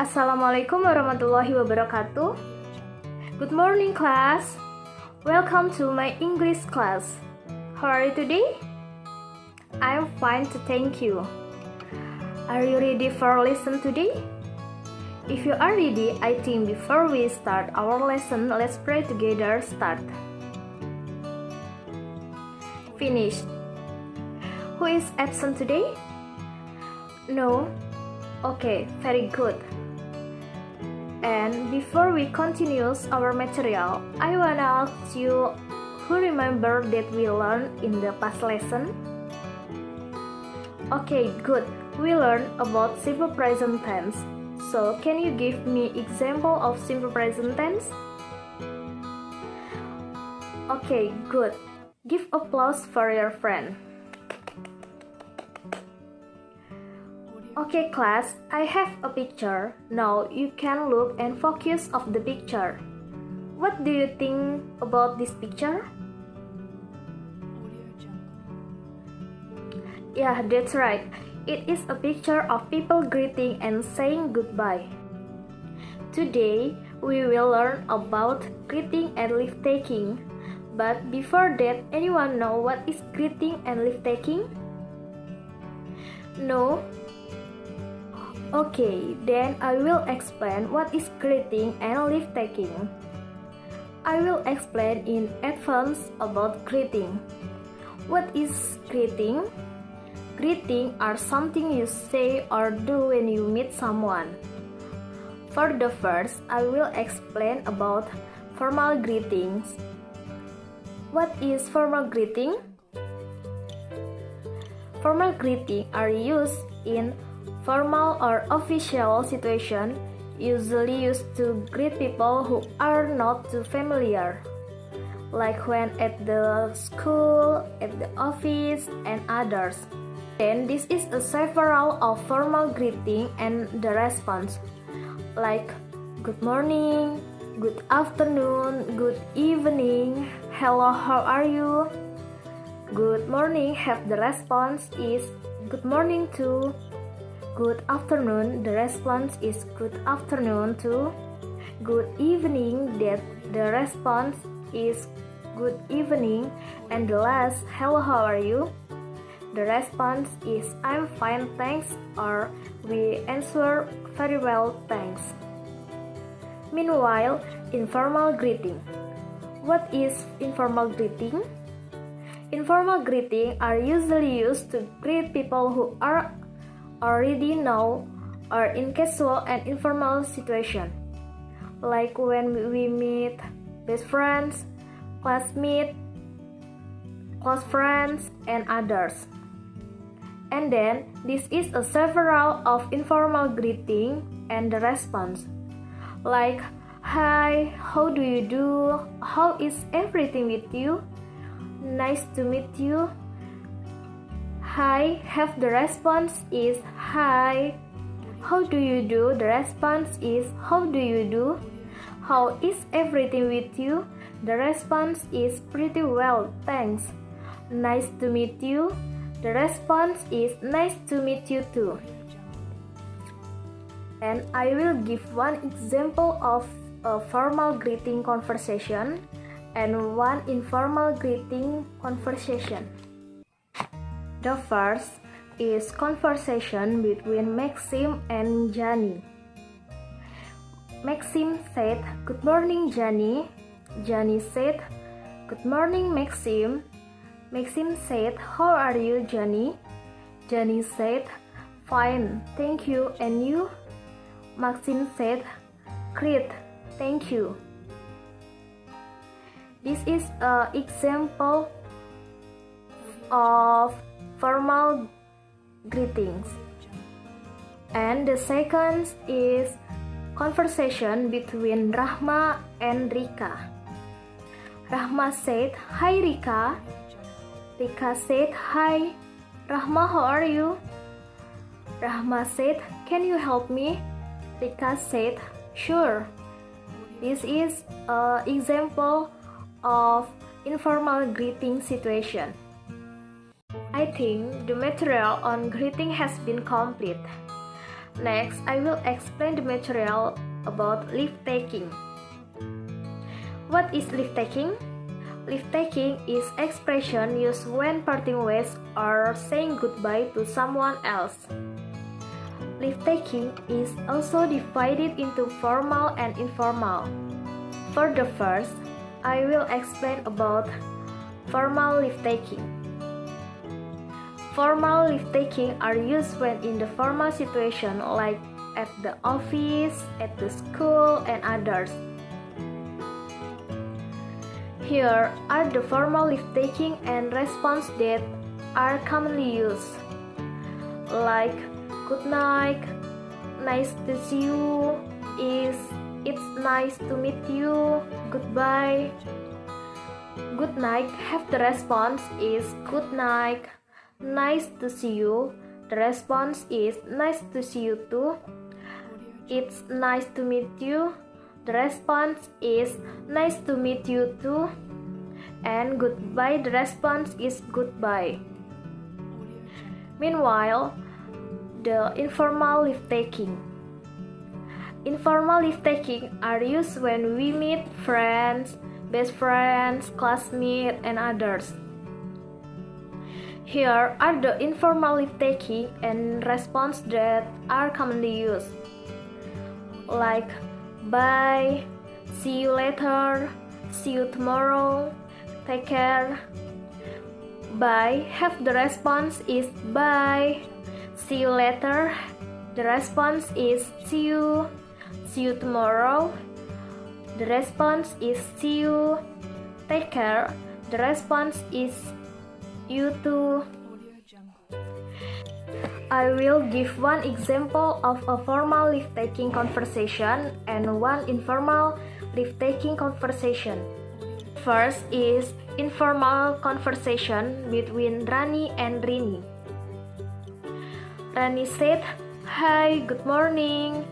Assalamualaikum warahmatullahi wabarakatuh. Good morning, class. Welcome to my English class. How are you today? I'm fine, thank you. Are you ready for lesson today? If you are ready, I think before we start our lesson, let's pray together. Start. Finished. Who is absent today? No? Okay, very good. And before we continue our material, I wanna ask you who remember that we learned in the past lesson? Okay, good. We learned about simple present tense. So, can you give me example of simple present tense? Okay, good. Give applause for your friend. Okay, class, I have a picture. Now you can look and focus of the picture. What do you think about this picture? Yeah, that's right. It is a picture of people greeting and saying goodbye. Today, we will learn about greeting and leave taking. But before that, anyone know what is greeting and leave taking? No? Okay, then I will explain what is greeting and leave taking. I will explain in advance about greeting. What is greeting? Greeting are something you say or do when you meet someone. For the first, I will explain about formal greetings. What is formal greeting? Formal greeting are used in formal or official situation, usually used to greet people who are not too familiar, like when at the school, at the office, and others. Then this is a several of formal greeting and the response, like good morning, good afternoon, good evening, hello, how are you? Good morning, have the response is good morning too. Good afternoon, the response is good afternoon too. Good evening, that the response is good evening. And the last, hello, how are you? The response is I'm fine, thanks, or we answer very well, thanks. Meanwhile, informal greeting. What is informal greeting? Informal greeting are usually used to greet people who are already know or in casual and informal situation, like when we meet best friends, classmates, close friends, and others. And then this is a several of informal greeting and the response, like hi, how do you do, how is everything with you, nice to meet you. Hi, have the response is hi. How do you do? The response is how do you do? How is everything with you? The response is pretty well, thanks. Nice to meet you. The response is nice to meet you too. And I will give one example of a formal greeting conversation and one informal greeting conversation. The first is conversation between Maxim and Jani. Maxim said, "Good morning, Jani." Jani said, "Good morning, Maxim." Maxim said, "How are you, Jani?" Jani said, "Fine, thank you, and you?" Maxim said, "Great, thank you." This is an example of formal greetings. And the second is conversation between Rahma and Rika. Rahma said, "Hi Rika." Rika said, "Hi. Rahma, how are you?" Rahma said, "Can you help me?" Rika said, "Sure." This is an example of informal greeting situation. I think the material on greeting has been complete. Next, I will explain the material about leave taking. What is leave taking? Leave taking is expression used when parting ways or saying goodbye to someone else. Leave taking is also divided into formal and informal. For the first, I will explain about formal leave taking. Formal leave taking are used when in the formal situation like at the office, at the school, and others. Here are the formal leave taking and response that are commonly used, like good night, nice to see you, it's nice to meet you, goodbye. Good night have the response is good night. Nice to see you, the response is nice to see you too. It's nice to meet you, the response is nice to meet you too. And goodbye, the response is goodbye. Meanwhile, the informal leave taking. Informal leave taking are used when we meet friends, best friends, classmates, and others. Here are the informal leave taking and response that are commonly used, like bye, see you later, see you tomorrow, take care. Bye have the response is bye. See you later, the response is see you. See you tomorrow, the response is see you. Take care, the response is you too. I will give one example of a formal leave-taking conversation and one informal leave-taking conversation. First is informal conversation between Rani and Rini. Rani said, "Hi, good morning."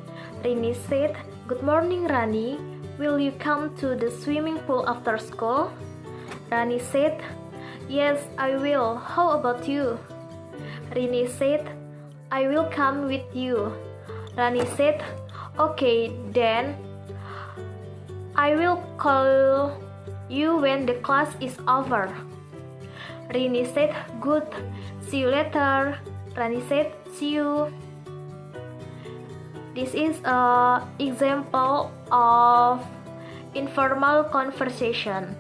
Rini said, "Good morning, Rani. Will you come to the swimming pool after school?" Rani said, "Yes, I will. How about you?" Rini said, "I will come with you." Rani said, "Okay, then I will call you when the class is over." Rini said, "Good. See you later." Rani said, "See you." This is an example of informal conversation.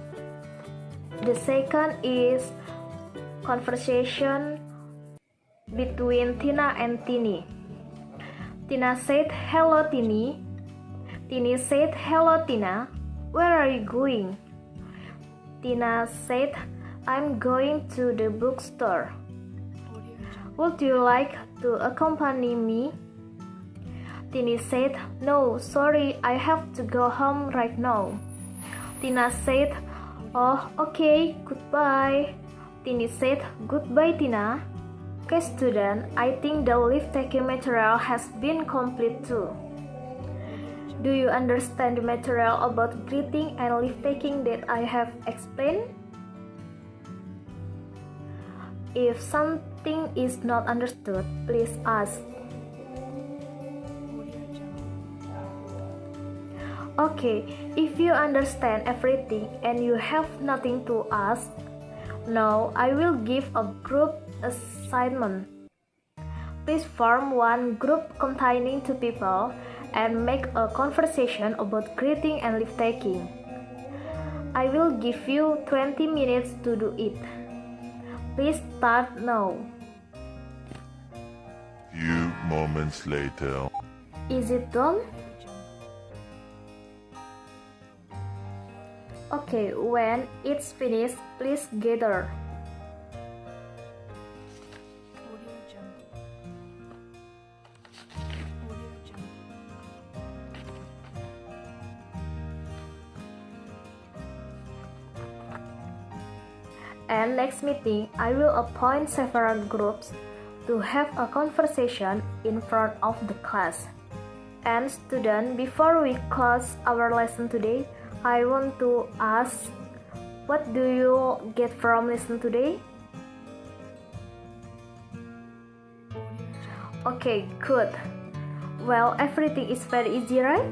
The second is conversation between Tina and Tini. Tina said, "Hello, Tini." Tini said, "Hello, Tina. Where are you going?" Tina said, "I'm going to the bookstore. Would you like to accompany me?" Tini said, "No, sorry, I have to go home right now." Tina said, "Oh, okay, goodbye." Tini said, "Goodbye, Tina." Okay, student, I think the leave-taking material has been complete too. Do you understand the material about greeting and leave-taking that I have explained? If something is not understood, please ask. Okay, if you understand everything and you have nothing to ask, now I will give a group assignment. Please form one group containing 2 people and make a conversation about greeting and leave-taking. I will give you 20 minutes to do it. Please start now. Few moments later. Is it done? Okay, when it's finished, please gather. And next meeting, I will appoint several groups to have a conversation in front of the class. And students, before we close our lesson today, I want to ask, what do you get from lesson today? Okay, good. Well, everything is very easy, right?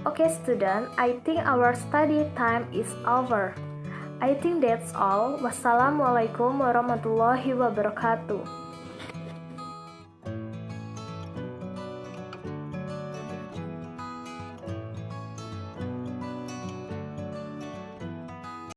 Okay, student, I think our study time is over. I think that's all. Wassalamualaikum warahmatullahi wabarakatuh.